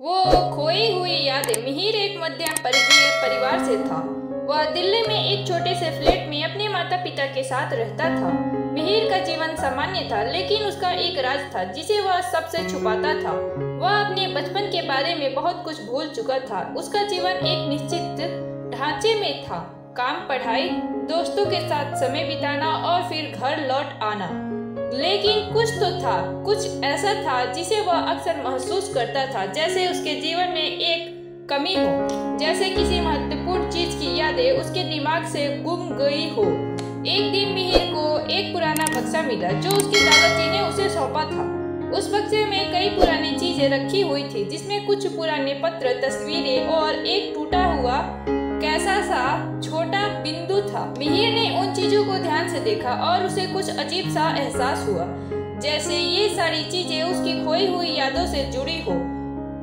वो खोई हुई यादें। मिहिर एक मध्यम वर्गीय परिवार से था। वह दिल्ली में एक छोटे से फ्लैट में अपने माता पिता के साथ रहता था। मिहिर का जीवन सामान्य था, लेकिन उसका एक राज था जिसे वह सबसे छुपाता था। वह अपने बचपन के बारे में बहुत कुछ भूल चुका था। उसका जीवन एक निश्चित ढांचे में था: काम, पढ़ाई, दोस्तों के साथ समय बिताना और फिर घर लौट आना। लेकिन कुछ तो था, कुछ ऐसा था जिसे वह अक्सर महसूस करता था जैसे उसके जीवन में एक कमी हो, जैसे किसी महत्वपूर्ण चीज की यादें उसके दिमाग से गुम गई हो। एक दिन मिहिर को एक पुराना बक्सा मिला जो उसके दादाजी ने उसे सौंपा था। उस बक्से में कई पुरानी चीजें रखी हुई थी, जिसमें कुछ पुराने पत्र, तस्वीरें और एक टूटा हुआ कैसा सा छोटा बिंदु था। मिहिर ने उन चीजों को ध्यान से देखा और उसे कुछ अजीब सा एहसास हुआ, जैसे ये सारी चीजें उसकी खोई हुई यादों से जुड़ी हो।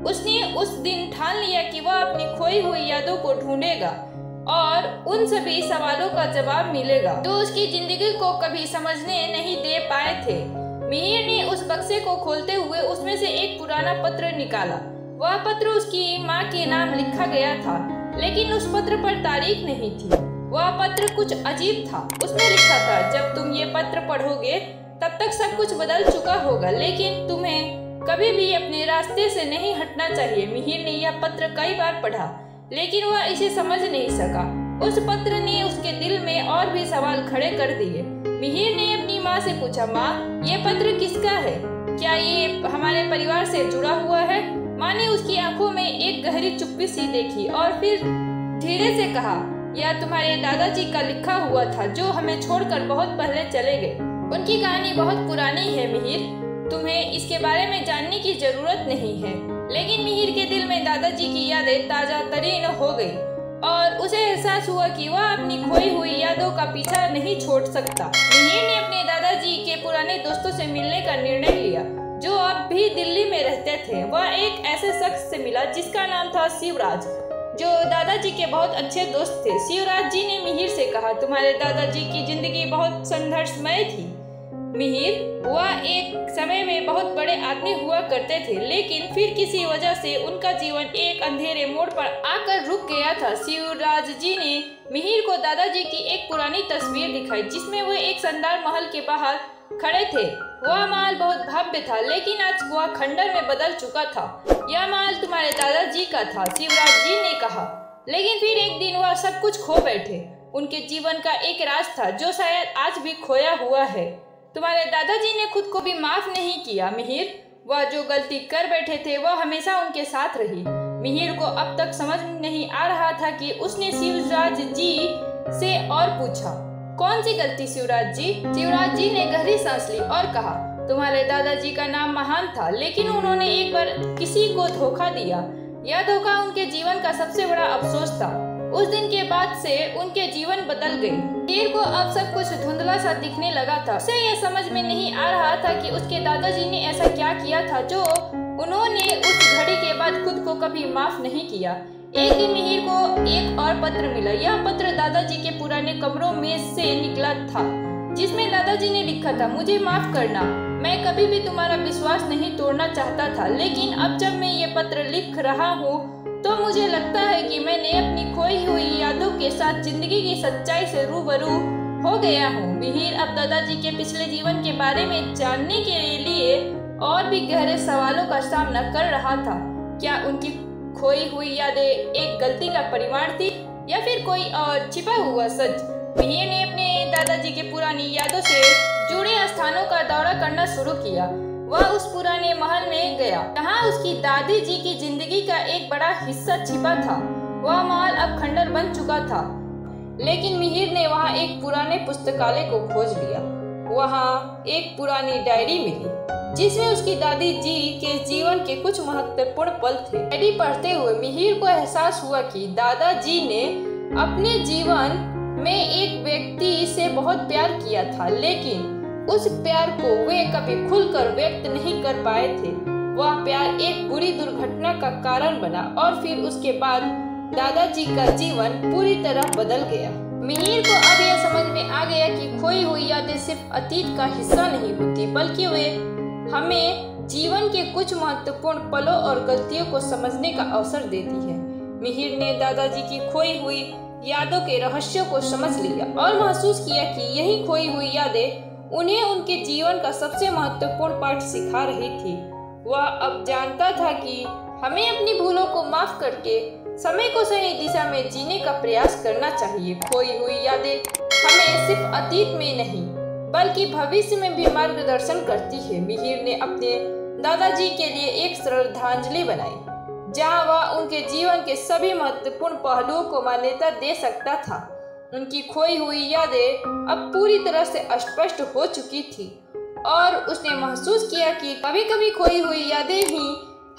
उसने उस दिन ठान लिया कि वह अपनी खोई हुई यादों को ढूंढेगा और उन सभी सवालों का जवाब मिलेगा जो उसकी जिंदगी को कभी समझने नहीं दे पाए थे। मिहिर ने उस बक्से को खोलते हुए उसमें से एक पुराना पत्र निकाला। वह पत्र उसकी माँ के नाम लिखा गया था, लेकिन उस पत्र पर तारीख नहीं थी। वह पत्र कुछ अजीब था। उसमें लिखा था, जब तुम ये पत्र पढ़ोगे तब तक सब कुछ बदल चुका होगा, लेकिन तुम्हें कभी भी अपने रास्ते से नहीं हटना चाहिए। मिहिर ने यह पत्र कई बार पढ़ा, लेकिन वह इसे समझ नहीं सका। उस पत्र ने उसके दिल में और भी सवाल खड़े कर दिए। मिहिर ने अपनी माँ से पूछा, माँ, ये पत्र किसका है? क्या ये हमारे परिवार से जुड़ा हुआ है? माँ ने उसकी आंखों में एक गहरी चुप्पी सी देखी और फिर धीरे से कहा, यह तुम्हारे दादाजी का लिखा हुआ था जो हमें छोड़कर बहुत पहले चले गए। उनकी कहानी बहुत पुरानी है मिहिर, तुम्हें इसके बारे में जानने की जरूरत नहीं है। लेकिन मिहिर के दिल में दादाजी की यादें ताजा तरीन हो गई और उसे एहसास हुआ कि वह अपनी खोई हुई यादों का पीछा नहीं छोड़ सकता। मिहिर ने अपने दादाजी के पुराने दोस्तों से मिलने का निर्णय लिया जो अब भी दिल्ली में रहते थे। वह एक ऐसे शख्स से मिला जिसका नाम था शिवराज, जो दादाजी के बहुत अच्छे दोस्त थे। शिवराज जी ने मिहिर से कहा, तुम्हारे दादाजी की जिंदगी बहुत संघर्षमय थी मिहिर। वह एक समय में बहुत बड़े आदमी हुआ करते थे, लेकिन फिर किसी वजह से उनका जीवन एक अंधेरे मोड़ पर आकर रुक गया था। शिवराज जी ने मिहिर को दादाजी की एक पुरानी तस्वीर दिखाई जिसमें वो एक शानदार महल के बाहर खड़े थे। वह महल बहुत भव्य था, लेकिन आज वह खंडर में बदल चुका था। यह महल तुम्हारे दादाजी का था, शिवराज जी ने कहा। लेकिन फिर एक दिन वह सब कुछ खो बैठे। उनके जीवन का एक राज था जो शायद आज भी खोया हुआ है। तुम्हारे दादाजी ने खुद को भी माफ नहीं किया मिहिर। वह जो गलती कर बैठे थे वह हमेशा उनके साथ रही। मिहिर को अब तक समझ नहीं आ रहा था कि उसने शिवराज जी से और पूछा, कौन सी गलती शिवराज जी? शिवराज जी ने गहरी सांस ली और कहा, तुम्हारे दादाजी का नाम महान था, लेकिन उन्होंने एक बार किसी को धोखा दिया। यह धोखा उनके जीवन का सबसे बड़ा अफसोस था। उस दिन के बाद से उनके जीवन बदल गई। मिहिर को अब सब कुछ धुंधला सा दिखने लगा था। उसे यह समझ में नहीं आ रहा था कि उसके दादाजी ने ऐसा क्या किया था जो उन्होंने उस घड़ी के बाद खुद को कभी माफ नहीं किया। एक दिन मिहिर को एक और पत्र मिला। यह पत्र दादाजी के पुराने कमरों में से निकला था, जिसमें दादाजी ने लिखा था, मुझे माफ करना, मैं कभी भी तुम्हारा विश्वास नहीं तोड़ना चाहता था, लेकिन अब जब मैं ये पत्र लिख रहा हूँ तो मुझे लगता है कि मैंने अपनी खोई हुई यादों के साथ जिंदगी की सच्चाई से रूबरू हो गया हूँ। मिहिर अब दादाजी के पिछले जीवन के बारे में जानने के लिए और भी गहरे सवालों का सामना कर रहा था। क्या उनकी खोई हुई यादें एक गलती का परिमाण थी या फिर कोई और छिपा हुआ सच? मिहिर ने अपने दादाजी के पुरानी यादों से जुड़े स्थानों का दौरा करना शुरू किया। वह उस पुराने महल में गया जहाँ उसकी दादी जी की जिंदगी का एक बड़ा हिस्सा छिपा था। वह महल अब खंडर बन चुका था, लेकिन मिहिर ने वहाँ एक पुराने पुस्तकालय को खोज लिया। वहाँ एक पुरानी डायरी मिली जिसमें उसकी दादी जी के जीवन के कुछ महत्वपूर्ण पल थे। डायरी पढ़ते हुए मिहिर को एहसास हुआ कि दादाजी ने अपने जीवन में एक व्यक्ति से बहुत प्यार किया था, लेकिन उस प्यार को वे कभी खुलकर व्यक्त नहीं कर पाए थे। वह प्यार एक बुरी दुर्घटना का कारण बना और फिर उसके बाद दादाजी का जीवन पूरी तरह बदल गया। मिहिर को अब यह समझ में आ गया कि खोई हुई यादें सिर्फ अतीत का हिस्सा नहीं होती, बल्कि वे हमें जीवन के कुछ महत्वपूर्ण पलों और गलतियों को समझने का अवसर देती है। मिहिर ने दादाजी की खोई हुई यादों के रहस्यों को समझ लिया और महसूस किया कि यही खोई हुई यादें उन्हें उनके जीवन का सबसे महत्वपूर्ण पाठ सिखा रही थी। वह अब जानता था कि हमें अपनी भूलों को माफ करके समय को सही दिशा में जीने का प्रयास करना चाहिए। खोई हुई यादें हमें सिर्फ अतीत में नहीं बल्कि भविष्य में भी मार्गदर्शन करती है। मिहिर ने अपने दादाजी के लिए एक श्रद्धांजलि बनाई जहां वह उनके जीवन के सभी महत्वपूर्ण पहलुओं को मान्यता दे सकता था। उनकी खोई हुई यादें अब पूरी तरह से स्पष्ट हो चुकी थी और उसने महसूस किया कि कभी कभी खोई हुई यादें ही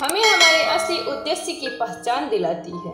हमें हमारे असली उद्देश्य की पहचान दिलाती है।